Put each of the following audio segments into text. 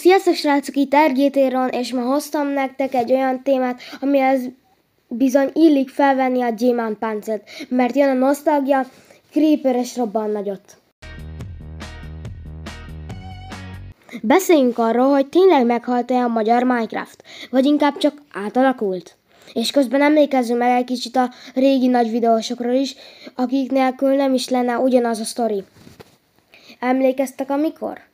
Sziasztok srácok, itt RGT Ron, és ma hoztam nektek egy olyan témát, amihez bizony illik felvenni a gyémántpáncélt, mert jön a nosztalgia, Creeper és robban nagyot. Beszéljünk arról, hogy tényleg meghalt-e a magyar Minecraft, vagy inkább csak átalakult. És közben emlékezzünk meg egy kicsit a régi nagy videósokról is, akik nélkül nem is lenne ugyanaz a sztori. Emlékeztek amikor?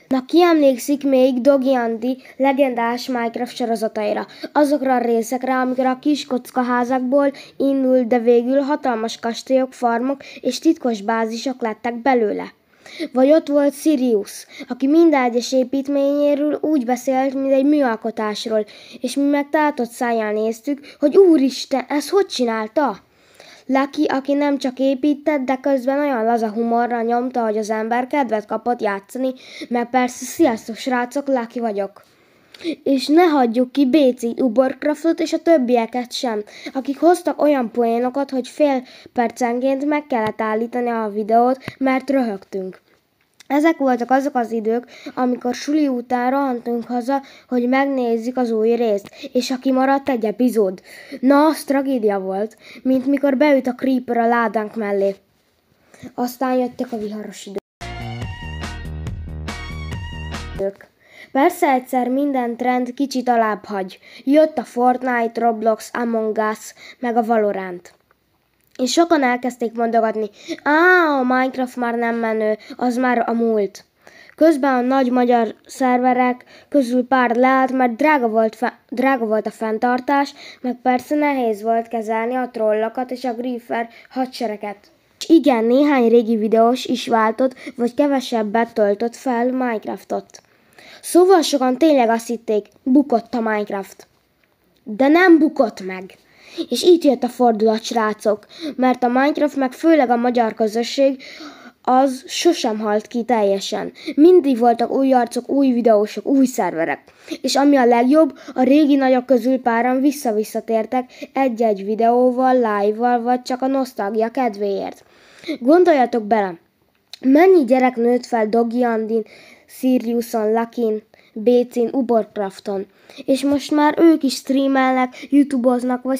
Na, ki emlékszik még Dogi Andi legendás Minecraft sorozataira, azokra a részekre, amikor a kis kockaházakból indult, de végül hatalmas kastélyok, farmok és titkos bázisok lettek belőle. Vagy ott volt Sirius, aki minden egyes építményéről úgy beszélt, mint egy műalkotásról, és mi meg tátott szájjal néztük, hogy úristen, ezt hogy csinálta? Lucky, aki nem csak épített, de közben olyan laza humorral nyomta, hogy az ember kedvet kapott játszani, meg persze sziasztok srácok, Lucky vagyok. És ne hagyjuk ki BC-t, Ubercraftot és a többieket sem, akik hoztak olyan poénokat, hogy fél percenként meg kellett állítani a videót, mert röhögtünk. Ezek voltak azok az idők, amikor suli után rohantunk haza, hogy megnézzük az új részt, és aki maradt egy epizód. Na, az tragédia volt, mint mikor beüt a Creeper a ládánk mellé. Aztán jöttek a viharos idők. Persze egyszer minden trend kicsit alább hagy. Jött a Fortnite, Roblox, Among Us, meg a Valorant. És sokan elkezdték mondogatni, a Minecraft már nem menő, az már a múlt. Közben a nagy magyar szerverek közül pár leállt, mert drága volt a fenntartás, meg persze nehéz volt kezelni a trollokat és a Griefer hadsereket. És igen, néhány régi videós is váltott, vagy kevesebbet töltött fel Minecraftot. Szóval sokan tényleg azt hitték, bukott a Minecraft. De nem bukott meg. És itt jött a fordulat, srácok, mert a Minecraft, meg főleg a magyar közösség, az sosem halt ki teljesen. Mindig voltak új arcok, új videósok, új szerverek. És ami a legjobb, a régi nagyok közül páran visszatértek egy-egy videóval, live-val, vagy csak a nosztalgia kedvéért. Gondoljatok bele, mennyi gyerek nőtt fel Dogi Andin, Siriuson, Luckyn, BC-n, Ubercrafton, és most már ők is streamelnek, youtuboznak, vagy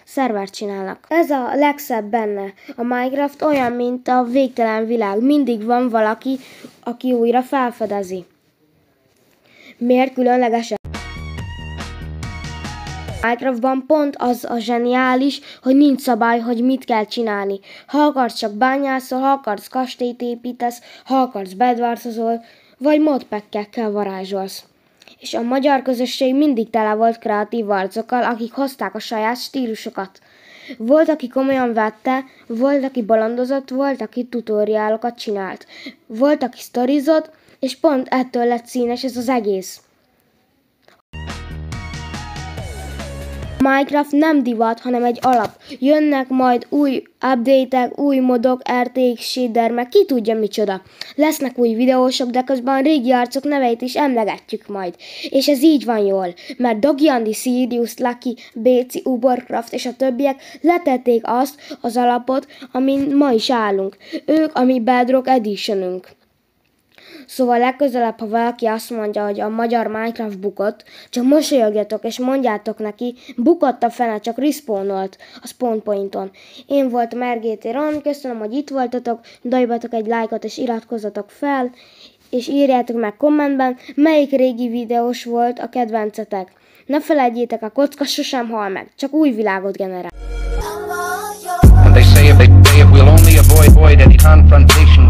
szervert csinálnak. Ez a legszebb benne. A Minecraft olyan, mint a végtelen világ. Mindig van valaki, aki újra felfedezi. Miért különleges? Minecraftban pont az a zseniális, hogy nincs szabály, hogy mit kell csinálni. Ha akarsz, csak bányászol, ha akarsz, kastélyt építesz, ha akarsz, bedvarcozol, vagy modpackekkel varázsolsz. És a magyar közösség mindig tele volt kreatív arcokkal, akik hozták a saját stílusokat. Volt, aki komolyan vette, volt, aki bolondozott, volt, aki tutoriálokat csinált. Volt, aki sztorizott, és pont ettől lett színes ez az egész. Minecraft nem divat, hanem egy alap. Jönnek majd új update-ek, új modok, RTX shader, meg ki tudja micsoda. Lesznek új videósok, de közben a régi arcok neveit is emlegetjük majd. És ez így van jól, mert Dogi Andi, Sirius, Lucky, BC, Ubercraft és a többiek letették azt az alapot, amin ma is állunk. Ők a mi Bedrock Editionünk. Szóval legközelebb, ha valaki azt mondja, hogy a magyar Minecraft bukott, csak mosolyogjatok és mondjátok neki, bukott a fene, csak respawnolt a spawn pointon. Én voltam RGT Ron, köszönöm, hogy itt voltatok, dajbatok egy lájkot és iratkozzatok fel, és írjátok meg kommentben, melyik régi videós volt a kedvencetek. Ne felejtjétek, a kocka sosem hal meg, csak új világot generál. And they say if we'll only avoid any confrontation